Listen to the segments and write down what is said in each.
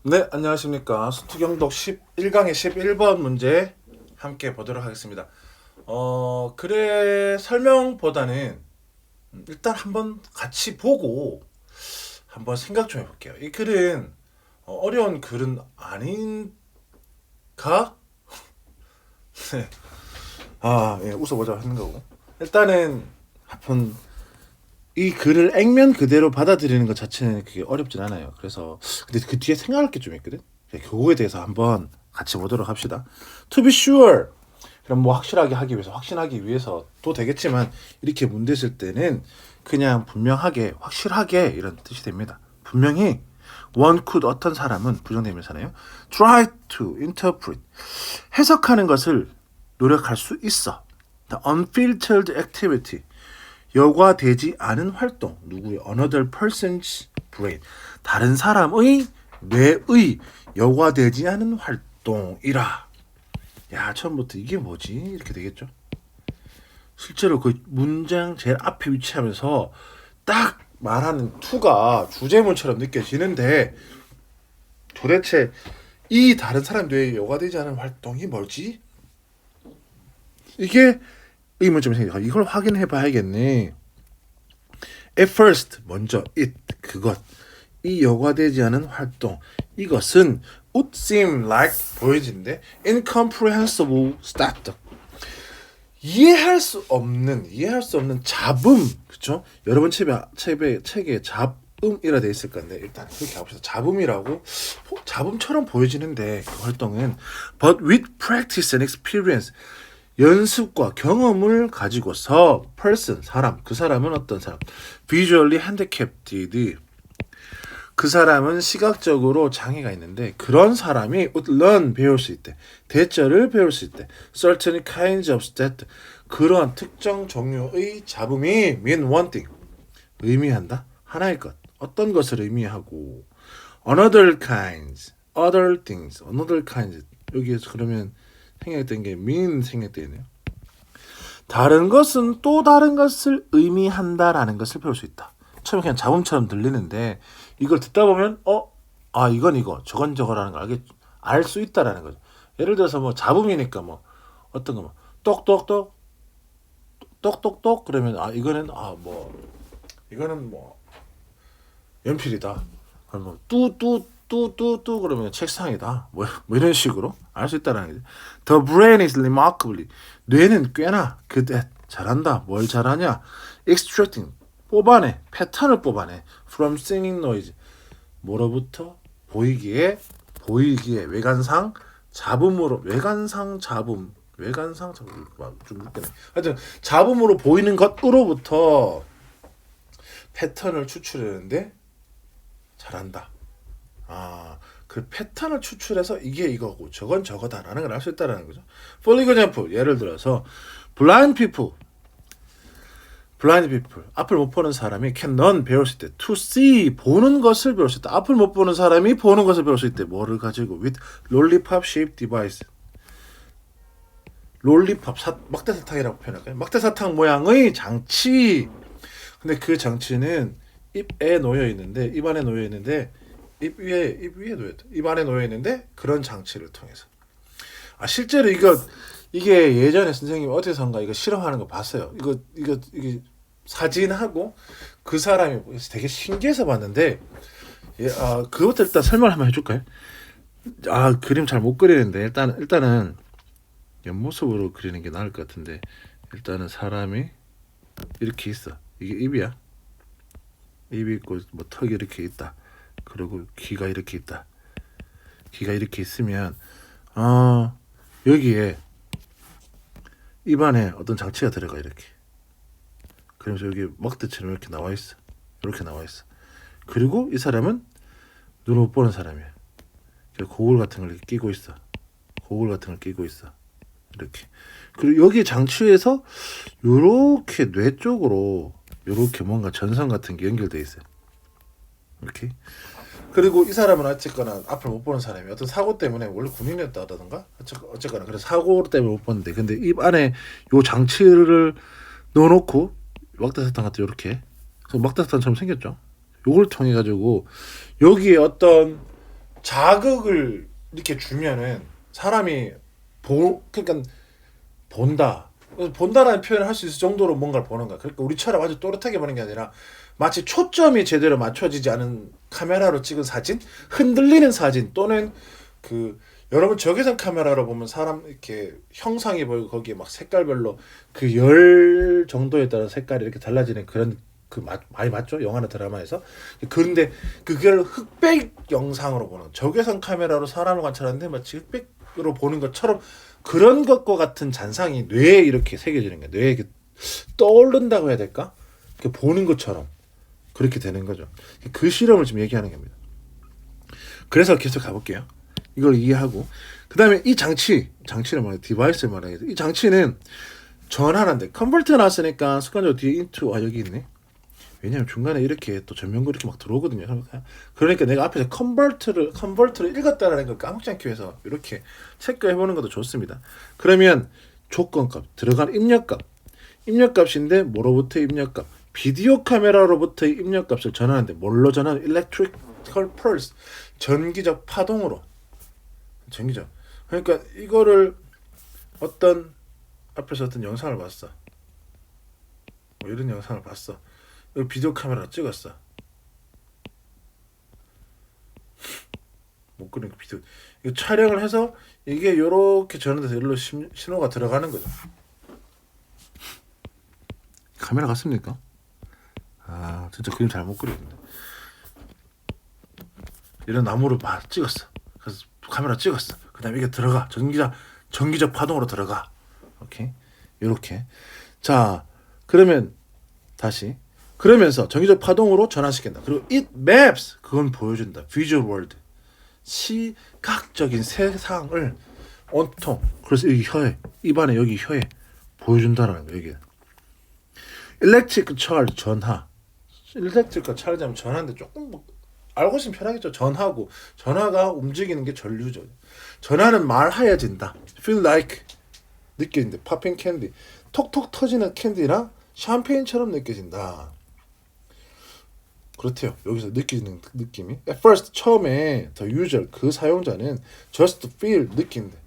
네, 안녕하십니까. 수투경독 11강의 11번 문제 함께 보도록 하겠습니다. 글의 설명보다는 일단 한번 같이 보고 한번 생각 좀 해볼게요. 이 글은 어려운 글은 아닌가? 네. 예, 웃어보자 하는 거고. 일단은 한번 이 글을 액면 그대로 받아들이는 것 자체는 그게 어렵진 않아요. 그래서 근데 그 뒤에 생각할 게 좀 있거든. 그거에 대해서 한번 같이 보도록 합시다. To be sure. 그럼 뭐 확실하게 하기 위해서 확신하기 위해서도 되겠지만 이렇게 문제 쓸 때는 그냥 분명하게 확실하게 이런 뜻이 됩니다. 분명히 one could 어떤 사람은 부정대명사네요. try to interpret 해석하는 것을 노력할 수 있어. The unfiltered activity 여과되지 않은 활동 누구의 another person's brain 다른 사람의 뇌의 여과되지 않은 활동이라. 야, 처음부터 이게 뭐지? 이렇게 되겠죠. 실제로 그 문장 제일 앞에 위치하면서 딱 말하는 to가 주제문처럼 느껴지는데 도대체 이 다른 사람 뇌에 여과되지 않은 활동이 뭐지? 이게 의문점이 생겨. 이걸 확인해 봐야겠네. At first, 먼저 it, 그것. 이 여과되지 않은 활동. 이것은 would seem like 보여지는데 incomprehensible stat. 이해할 수 없는 잡음. 그렇죠? 여러분 책에 잡음이라 돼 있을 건데 일단 그렇게 해봅시다. 잡음이라고 잡음처럼 보여지는데 그 활동은 but with practice and experience 연습과 경험을 가지고서 person 사람 그 사람은 어떤 사람 visually handicapped 그 사람은 시각적으로 장애가 있는데 그런 사람이 would learn 배울 수 있대 대절을 배울 수 있대 certain kinds of stat 그런 특정 종류의 잡음이 mean one thing 의미한다 하나의 것 어떤 것을 의미하고 another kinds other things another kinds 여기에서 그러면 생략된 게 mean 생략되네요. 다른 것은 또 다른 것을 의미한다라는 것을 배울 수 있다. 처음에 그냥 잡음처럼 들리는데 이걸 듣다 보면 이건 이거 저건 저거라는 걸 알 수 있다라는 거죠. 예를 들어서 뭐 잡음이니까 뭐 어떤 거 뭐 똑똑똑 똑똑똑 그러면 이거는 뭐 연필이다. 그럼 뭐 뚜뚜뚜뚜뚜 그러면 책상이다. 뭐 이런 식으로 알 수 있다라는 거죠. The brain is remarkably 뇌는 꽤나 그대 잘한다. 뭘 잘하냐? Extracting 뽑아내 패턴을 뽑아내 from singing noise 뭐로부터 보이기에 외관상 잡음으로 외관상 잡음 좀 웃기네. 하여튼 잡음으로 보이는 것으로부터 패턴을 추출하는데 잘한다. 그 패턴을 추출해서 이게 이거고 저건 저거다라는 걸 알 수 있다라는 거죠. For example, 예를 들어서 blind people 앞을 못 보는 사람이 can learn 배울 수 있대. to see 보는 것을 배울 수 있다. 앞을 못 보는 사람이 보는 것을 배울 수 있대. 뭐를 가지고 with lollipop shaped device. 롤리팝 막대사탕이라고 표현할까요? 막대사탕 모양의 장치. 근데 그 장치는 입에 놓여 있는데 입 안에 놓여 있는데 입 안에 놓여 있는데 그런 장치를 통해서 실제로 이게 예전에 선생님이 어디선가 이거 실험하는 거 봤어요. 이게 사진하고 그 사람이 되게 신기해서 봤는데 그것도 일단 설명을 한번 해줄까요? 그림 잘 못 그리는데 일단은 옆모습으로 그리는 게 나을 것 같은데 일단은 사람이 이렇게 있어. 이게 입이야. 입이 있고 뭐 턱이 이렇게 있다. 그리고 귀가 이렇게 있다. 귀가 이렇게 있으면 여기에 입안에 어떤 장치가 들어가 이렇게. 그러면서 여기 먹대처럼 이렇게 나와 있어. 이렇게 나와 있어. 그리고 이 사람은 눈을 못 보는 사람이야. 고글 같은 걸 끼고 있어. 이렇게. 그리고 여기 장치에서 요렇게 뇌 쪽으로 요렇게 뭔가 전선 같은 게 연결돼 있어요. 이렇게. 그리고 이 사람은 어쨌거나 앞을 못 보는 사람이 어떤 사고 때문에 원래 군인이었다던가 어쨌거나 그래서 사고 때문에 못 보는데 근데 입 안에 요 장치를 넣어놓고 막대사탕 같은 요렇게 막대사탕처럼 생겼죠. 요걸 통해 가지고 여기에 어떤 자극을 이렇게 주면은 사람이 그러니까 본다라는 표현을 할 수 있을 정도로 뭔가를 보는 거야. 그러니까 우리처럼 아주 또렷하게 보는 게 아니라 마치 초점이 제대로 맞춰지지 않은 카메라로 찍은 사진, 흔들리는 사진 또는 그 여러분 적외선 카메라로 보면 사람 이렇게 형상이 보이고 거기에 막 색깔별로 그 열 정도에 따라 색깔이 이렇게 달라지는 그런 많이 맞죠? 영화나 드라마에서. 그런데 그걸 흑백 영상으로 보는 적외선 카메라로 사람을 관찰하는데 마치 흑백으로 보는 것처럼 그런 것과 같은 잔상이 뇌에 이렇게 새겨지는 거예요. 뇌에 이렇게 떠오른다고 해야 될까? 이렇게 보는 것처럼 그렇게 되는 거죠. 그 실험을 지금 얘기하는 겁니다. 그래서 계속 가볼게요. 이걸 이해하고 그 다음에 이 장치를 말해 디바이스를 말하겠다. 이 장치는 전환한데 컨버터가 나왔으니까 습관적으로 뒤에 인투 여기 있네. 왜냐면 중간에 이렇게 또 전면구 이렇게 막 들어오거든요. 그러니까 내가 앞에서 컨버터를 읽었다라는 걸 까먹지 않기 위해서 이렇게 체크해보는 것도 좋습니다. 그러면 조건값 들어간 입력값인데 뭐로부터 입력값 비디오 카메라로부터의 입력값을 전하는데 뭘로 전하는 electrical pulse 전기적 파동으로 전기적. 그러니까 이거를 앞에서 어떤 영상을 봤어. 뭐 이런 영상을 봤어. 이거 비디오 카메라로 찍었어. 못 그러니까 비디오 이거 촬영을 해서 이게 요렇게 전환돼서 일로 신호가 들어가는 거죠. 카메라 같습니까? 아 진짜 그림 잘못 그리는데. 이런 나무를 막 찍었어. 그래서 카메라 찍었어. 그다음에 이게 들어가 전기적 파동으로 들어가. 오케이 요렇게. 자 그러면 다시 그러면서 전기적 파동으로 전환시킨다. 그리고 it maps 그건 보여준다. visual world 시각적인 세상을 온통 그래서 여기 혀에 입안에 여기 혀에 보여준다라는 거 여기. electric charge 전하. electric charge하면 전하인데 조금 뭐 알고 있으면 편하겠죠. 전하고 전하가 움직이는 게 전류죠. 전하는 말하여진다. feel like 느껴진다. popping candy 톡톡 터지는 캔디랑 샴페인처럼 느껴진다. 그렇대요. 여기서 느끼는 느낌이 at first 처음에 the user 그 사용자는 just feel 느낀대.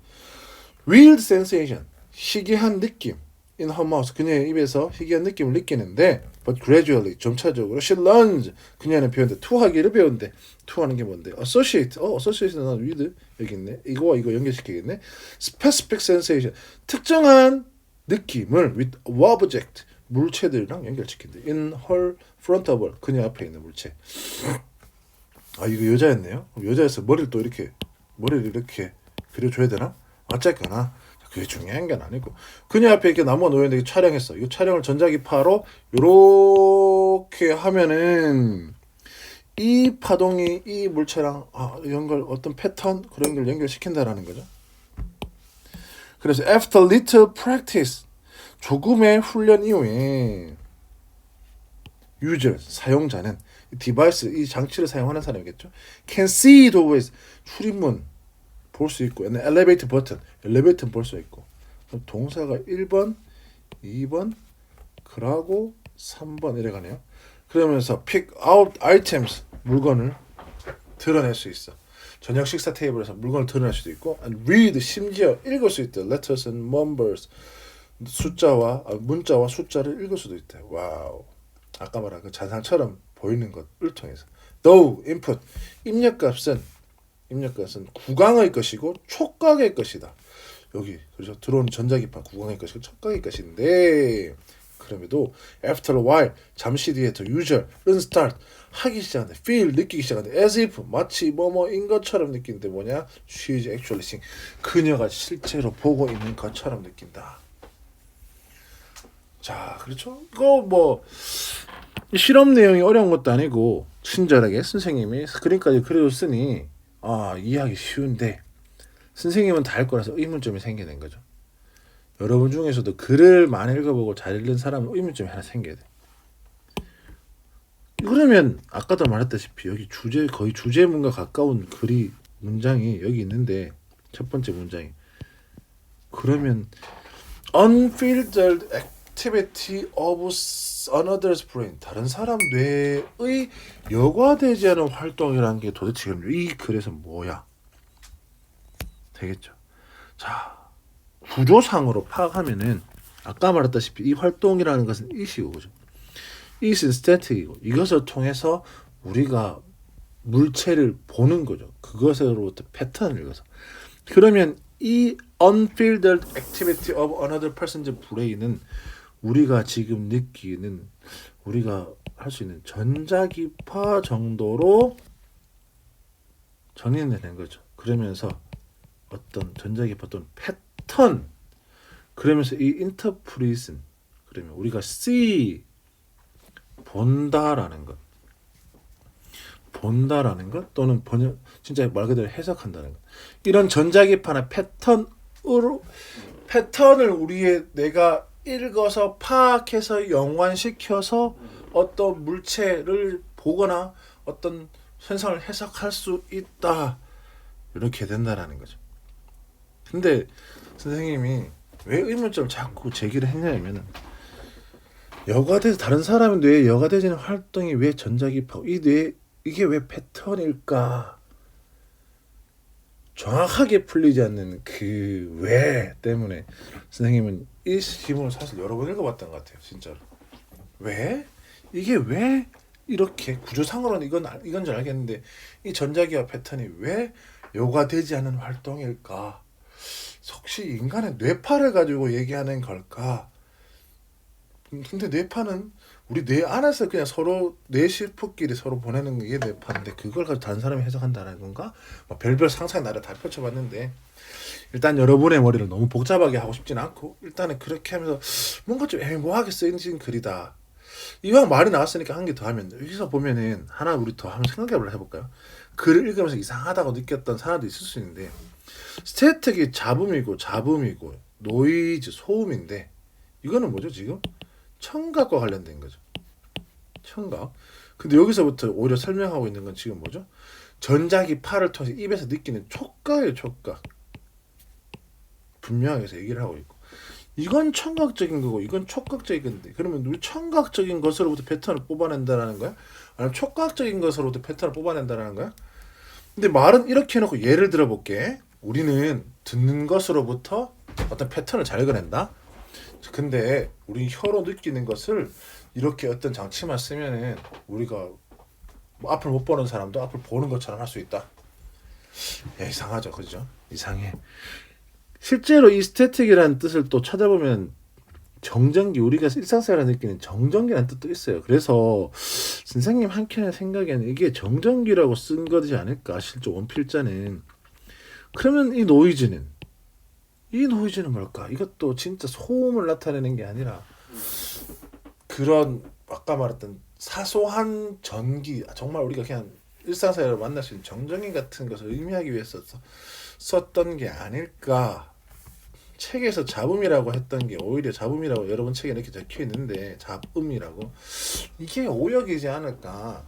weird sensation 희귀한 느낌 in her mouth 그녀의 입에서 희귀한 느낌을 느끼는데 but gradually 점차적으로 she learns 그녀는 배운대 to하기를 배운대. to하는 게 뭔데? associate는 with 여기 있네. 이거와 이거 연결시키겠네. specific sensation 특정한 느낌을 with object 물체들이랑 연결시킨대. in her front of her 그녀 앞에 있는 물체. 아 이거 여자였네요. 여자여서 머리를 그려줘야 되나? 어쨌거나 그게 중요한 건 아니고 그녀 앞에 이렇게 나무가 놓여있는데 촬영했어. 이거 촬영을 전자기파로 요렇게 하면은 이 파동이 이 물체랑 어떤 패턴 그런 걸 연결시킨다라는 거죠. 그래서 after little practice 조금의 훈련 이후에 user 사용자는 디바이스 이 장치를 사용하는 사람이겠죠. can see doorways 출입문 볼 수 있고 엘리베이터 버튼 엘리베이터 볼 수 있고 동사가 1번 2번 그러고 3번 이래가네요. 그러면서 pick out items 물건을 드러낼 수 있어. 저녁 식사 테이블에서 물건을 드러낼 수도 있고 and read 심지어 읽을 수 있대. letters and numbers 문자와 숫자를 읽을 수도 있대. 와우. 아까 말한 그 잔상처럼 보이는 것을 통해서 though input 입력값은 구강의 것이고 촉각의 것이다. 여기 그래서 들어오는 전자기파 구강의 것이고 촉각의 것인데 그럼에도 after a while 잠시 뒤에 the user는 start 하기 시작한다. feel 느끼기 시작한다. as if 마치 뭐뭐인 것처럼 느끼는데 뭐냐? she is actually seeing 그녀가 실제로 보고 있는 것처럼 느낀다. 자 그렇죠? 이거 뭐 실험 내용이 어려운 것도 아니고 친절하게 선생님이 그림까지 그려줬으니 이해하기 쉬운데 선생님은 다 할 거라서 의문점이 생기는 거죠. 여러분 중에서도 글을 많이 읽어보고 잘 읽는 사람은 의문점이 하나 생겨야 돼. 그러면 아까도 말했다시피 여기 거의 주제문과 가까운 문장이 여기 있는데 첫 번째 문장이 그러면 unfiltered activity of another's brain. 다른 사람 뇌의 여과되지 않은 활동이라는 게 도대체 이 글에서 뭐야? 되겠죠. 자, 구조상으로 파악하면은 아까 말했다시피 이 활동이라는 것은 이시고 그죠? 이 synthetic이고 이것을 통해서 우리가 물체를 보는 거죠. 그것으로부터 패턴을 읽어서. 그러면 이 unfiltered activity of another person's brain은 우리가 지금 느끼는 우리가 할 수 있는 전자기파 정도로 정리되는 거죠. 그러면서 어떤 전자기파 또는 패턴 그러면서 이 interpretation 그러면 우리가 see 본다라는 것 또는 번역 진짜 말 그대로 해석한다는 것 이런 전자기파나 패턴을 우리의 내가 읽어서 파악해서 연관시켜서 어떤 물체를 보거나 어떤 현상을 해석할 수 있다 이렇게 된다라는 거죠. 근데 선생님이 왜 의문점을 자꾸 제기를 했냐면은 여과돼서 다른 사람의 뇌에 여과되지는 활동이 왜 전자기파고 이 뇌 이게 왜 패턴일까? 정확하게 풀리지 않는 그 왜 때문에 선생님은 이 지문을 사실 여러 번 읽어봤던 것 같아요. 진짜로. 왜? 이게 왜 이렇게 구조상으로는 이건 줄 알겠는데 이 전자기파 패턴이 왜 여과되지 않은 활동일까? 혹시 인간의 뇌파를 가지고 얘기하는 걸까? 근데 뇌파는 우리 뇌 안에서 그냥 서로 뇌실프끼리 서로 보내는 게 뇌파인데 그걸 가지고 다른 사람이 해석한다는 건가? 뭐 별별 상상의 나를 다 펼쳐봤는데 일단 여러분의 머리를 너무 복잡하게 하고 싶진 않고 일단은 그렇게 하면서 뭔가 좀 애매모호하게 쓰여진 글이다. 이왕 말이 나왔으니까 한 개 더 하면 여기서 보면은 하나 우리 더 한번 생각해 볼까요? 글을 읽으면서 이상하다고 느꼈던 사람도 있을 수 있는데 스태틱이 잡음이고 노이즈 소음인데 이거는 뭐죠 지금? 청각과 관련된 거죠. 청각. 근데 여기서부터 오히려 설명하고 있는 건 지금 뭐죠? 전자기파를 통해서 입에서 느끼는 촉각이에요. 촉각. 분명하게 해서 얘기를 하고 있고 이건 청각적인 거고 이건 촉각적인 건데 그러면 우리 청각적인 것으로부터 패턴을 뽑아낸다는 거야? 아니면 촉각적인 것으로부터 패턴을 뽑아낸다는 거야? 근데 말은 이렇게 해놓고 예를 들어볼게. 우리는 듣는 것으로부터 어떤 패턴을 잘 읽어낸다. 근데 우리 혀로 느끼는 것을 이렇게 어떤 장치만 쓰면은 우리가 뭐 앞을 못 보는 사람도 앞을 보는 것처럼 할 수 있다. 야, 이상하죠, 그죠? 이상해. 실제로 이 스태틱이라는 뜻을 또 찾아보면 정전기 우리가 일상생활에 느끼는 정전기라는 뜻도 있어요. 그래서 선생님 한켠의 생각에는 이게 정전기라고 쓴 거지 않을까 실제 원필자는. 그러면 이 노이즈는 뭘까? 이것도 진짜 소음을 나타내는 게 아니라 그런 아까 말했던 사소한 전기 정말 우리가 그냥 일상생활을 만날 수 있는 정전기 같은 것을 의미하기 위해서 썼던 게 아닐까. 책에서 잡음이라고 했던 게 오히려 잡음이라고 여러분 책에 이렇게 적혀 있는데 잡음이라고 이게 오역이지 않을까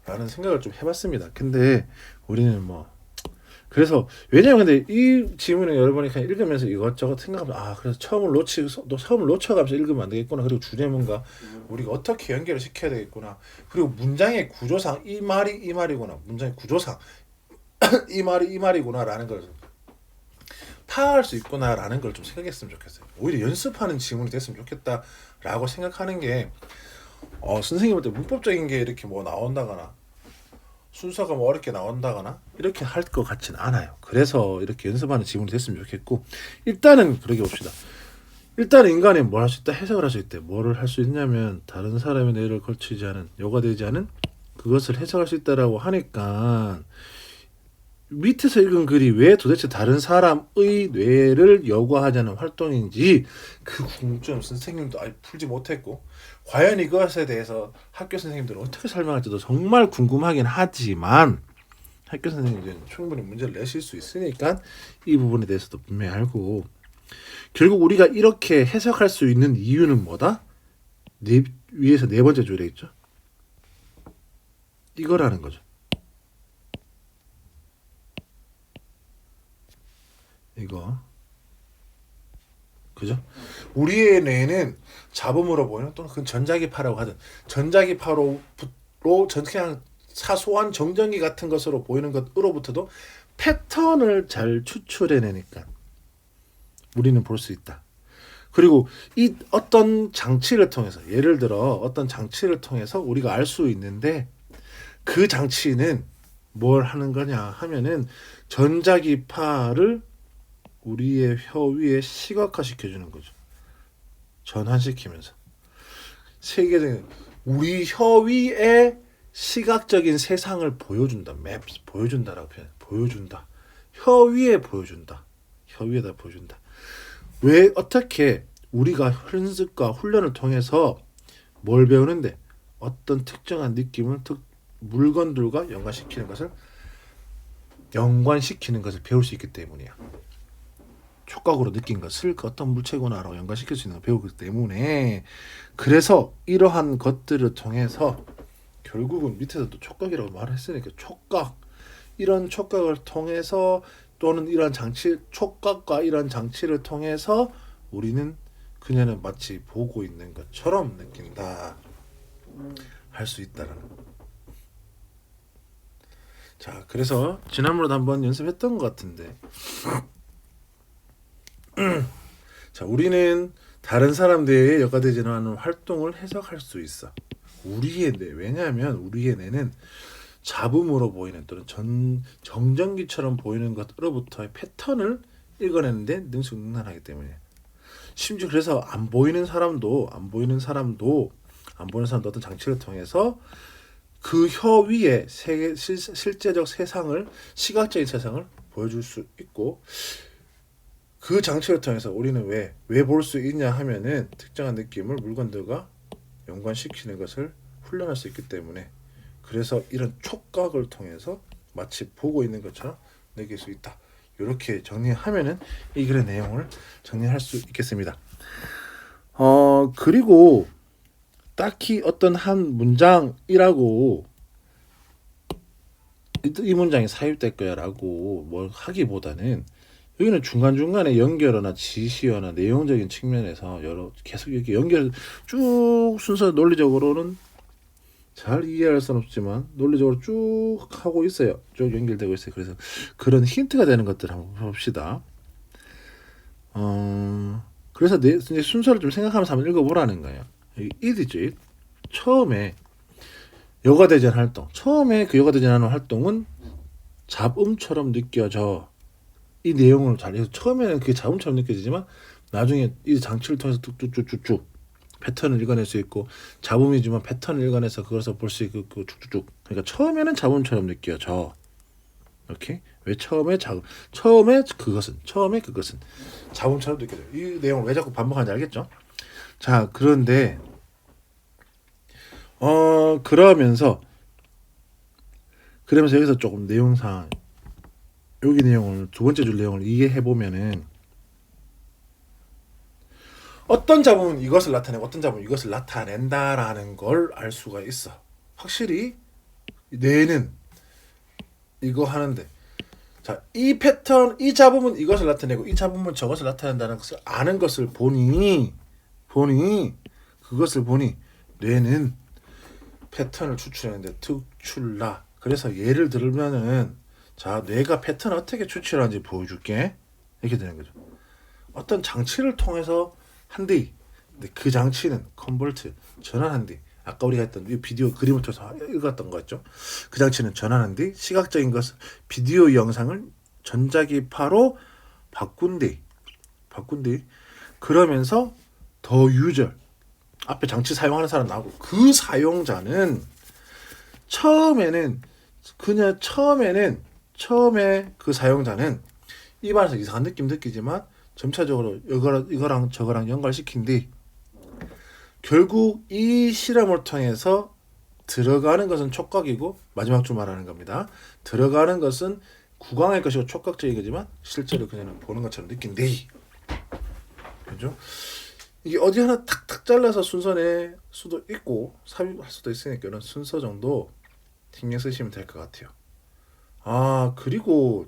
라는 생각을 좀 해봤습니다. 근데 우리는 뭐 그래서 왜냐면 근데 이 지문을 여러분이 그냥 읽으면서 이것저것 생각하면 그래서 처음을 놓쳐가면서 읽으면 안 되겠구나. 그리고 주제문과 우리가 어떻게 연결을 시켜야 되겠구나. 그리고 문장의 구조상 이 말이 이 말이구나. 문장의 구조상 이 말이 이 말이구나라는 걸 파악할 수 있구나라는 걸 좀 생각했으면 좋겠어요. 오히려 연습하는 지문이 됐으면 좋겠다라고 생각하는 게 선생님한테 문법적인 게 이렇게 뭐 나온다거나 순서가 뭐 어렵게 나온다거나 이렇게 할 것 같지는 않아요. 그래서 이렇게 연습하는 지문이 됐으면 좋겠고 일단은 그러게 봅시다. 일단은 인간이 뭘 할 수 있다? 해석을 할 수 있대. 뭐를 할 수 있냐면 다른 사람의 뇌를 걸치지 않은 여과되지 않은 그것을 해석할 수 있다라고 하니까 밑에서 읽은 글이 왜 도대체 다른 사람의 뇌를 여과하자는 활동인지 그 궁금증 선생님도 아예 풀지 못했고 과연 이것에 대해서 학교 선생님들은 어떻게 설명할지도 정말 궁금하긴 하지만 학교 선생님들은 충분히 문제를 내실 수 있으니까 이 부분에 대해서도 분명히 알고 결국 우리가 이렇게 해석할 수 있는 이유는 뭐다? 위에서 네 번째 줄에 있죠. 이거라는 거죠. 이거 그죠? 우리의 뇌는 잡음으로 보이는 또는 그 전자기파라고 하든 전자기파로 그냥 사소한 정전기 같은 것으로 보이는 것으로부터도 패턴을 잘 추출해내니까 우리는 볼 수 있다. 그리고 이 어떤 장치를 통해서 예를 들어 어떤 장치를 통해서 우리가 알 수 있는데 그 장치는 뭘 하는 거냐 하면은 전자기파를 우리의 혀 위에 시각화시켜 주는 거죠. 전환시키면서 세계적인 우리 혀 위에 시각적인 세상을 보여준다. 맵 보여준다라고 표현. 보여준다. 혀 위에 보여준다. 혀 위에다 보여준다. 왜 어떻게 우리가 연습과 훈련을 통해서 뭘 배우는데 어떤 특정한 느낌을 물건들과 연관시키는 것을 배울 수 있기 때문이야. 촉각으로 느낀 것을 그 어떤 물체구나라고 연관시킬 수 있는 걸 배우기 때문에 그래서 이러한 것들을 통해서 결국은 밑에서도 촉각이라고 말했으니까 촉각 이런 촉각을 통해서 또는 이런 장치 촉각과 이런 장치를 통해서 우리는 그녀는 마치 보고 있는 것처럼 느낀다 할 수 있다라는 거. 자 그래서 지난번에도 한번 연습했던 것 같은데 자 우리는 다른 사람들의 여과되지 않은 활동을 해석할 수 있어. 우리의 뇌 왜냐하면 우리의 뇌는 잡음으로 보이는 또는 정전기처럼 보이는 것으로부터의 패턴을 읽어내는데 능수능란하기 때문에 심지어 그래서 안 보이는 사람도 어떤 장치를 통해서 그 혀 위에 실제적 세상을 시각적인 세상을 보여줄 수 있고 그 장치를 통해서 우리는 왜 볼 수 있냐 하면은 특정한 느낌을 물건들과 연관시키는 것을 훈련할 수 있기 때문에 그래서 이런 촉각을 통해서 마치 보고 있는 것처럼 느낄 수 있다. 이렇게 정리하면은 이 글의 내용을 정리할 수 있겠습니다. 그리고 딱히 어떤 한 문장이라고 이 문장이 삽입될 거야라고 뭘 하기보다는 여기는 중간중간에 연결어나 지시어나 내용적인 측면에서 계속 이렇게 연결 쭉 순서 논리적으로는 잘 이해할 수는 없지만 논리적으로 쭉 하고 있어요. 쭉 연결되고 있어요. 그래서 그런 힌트가 되는 것들 한번 봅시다. 그래서 이제 순서를 좀 생각하면서 한번 읽어보라는 거예요. it이죠. 처음에 여과대전 활동. 처음에 그 여과대전하는 활동은 잡음처럼 느껴져. 이 내용을 잘해서 처음에는 그게 잡음처럼 느껴지지만 나중에 이 장치를 통해서 뚝뚝뚝뚝 패턴을 읽어낼 수 있고 잡음이지만 패턴을 읽어내서 그것을 볼 수 있고 쭉쭉쭉. 그러니까 처음에는 잡음처럼 느껴져. 이렇게 왜 처음에 그것은 잡음처럼 느껴져. 이 내용을 왜 자꾸 반복하는지 알겠죠? 자 그런데 그러면서 여기서 조금 내용상 여기 내용을 두 번째 줄 내용을 이해해 보면은 어떤 잡음은 이것을 나타내고 어떤 잡음은 이것을 나타낸다라는 걸 알 수가 있어. 확실히 뇌는 이거 하는데 자, 이 패턴, 이 잡음은 이것을 나타내고 이 잡음은 저것을 나타낸다는 것을 아는 것을 보니 뇌는 패턴을 추출하는데 특출나. 그래서 예를 들면은 자, 뇌가 패턴을 어떻게 추출하는지 보여줄게. 이렇게 되는 거죠. 어떤 장치를 통해서 한뒤 그 장치는 컨버트 전환한 뒤 아까 우리가 했던 이 비디오 그림을 통해서 읽었던 거였죠. 그 장치는 전환한 뒤 시각적인 것을 비디오 영상을 전자기파로 바꾼 뒤 그러면서 더 유저 앞에 장치 사용하는 사람 나오고 그 사용자는 처음에 그 사용자는 입안에서 이상한 느낌 느끼지만 점차적으로 이거랑 저거랑 연관시킨 뒤 결국 이 실험을 통해서 들어가는 것은 촉각이고 마지막 줄 말하는 겁니다. 들어가는 것은 구강의 것이고 촉각적인 거지만 실제로 그냥 보는 것처럼 느낀 뒤 그죠? 이게 어디 하나 탁탁 잘라서 순서 낼 수도 있고 삽입할 수도 있으니까 이런 순서 정도 신경 쓰시면 될 것 같아요. 그리고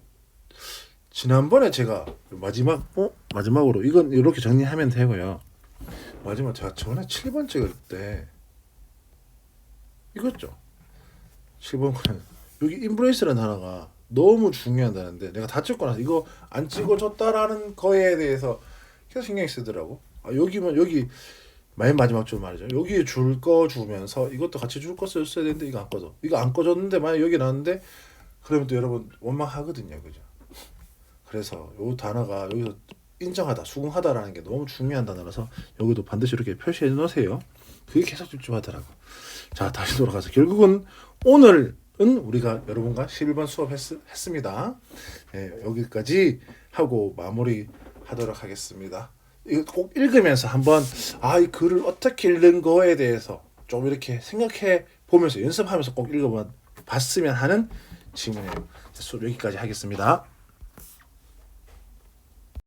지난번에 제가 마지막으로 이건 이렇게 정리하면 되고요. 마지막 제가 전에 7번 찍을 때 이거죠. 7번 거는 여기 인브레이스라는 단어가 너무 중요한 단어인데 내가 다 찍고 나서 이거 안 찍어줬다라는 거에 대해서 계속 신경이 쓰더라고. 아 여기면 여기 맨 마지막 줄 말이죠. 여기에 줄 거 주면서 이것도 같이 줄 거 썼어야 되는데 이거 안 꺼져. 이거 안 꺼졌는데 만약 여기 나왔는데 그러면 또 여러분 원망하거든요, 그죠? 그래서 요 단어가 여기서 인정하다, 수긍하다라는 게 너무 중요한 단어라서 여기도 반드시 이렇게 표시해 놓으세요. 그게 계속 집중하더라고. 자, 다시 돌아가서 결국은 오늘은 우리가 여러분과 11번 수업했습니다. 예, 여기까지 하고 마무리 하도록 하겠습니다. 이거 꼭 읽으면서 한번 이 글을 어떻게 읽는 거에 대해서 좀 이렇게 생각해 보면서 연습하면서 꼭 읽어봤으면 하는 질문이에요. 수업 여기까지 하겠습니다.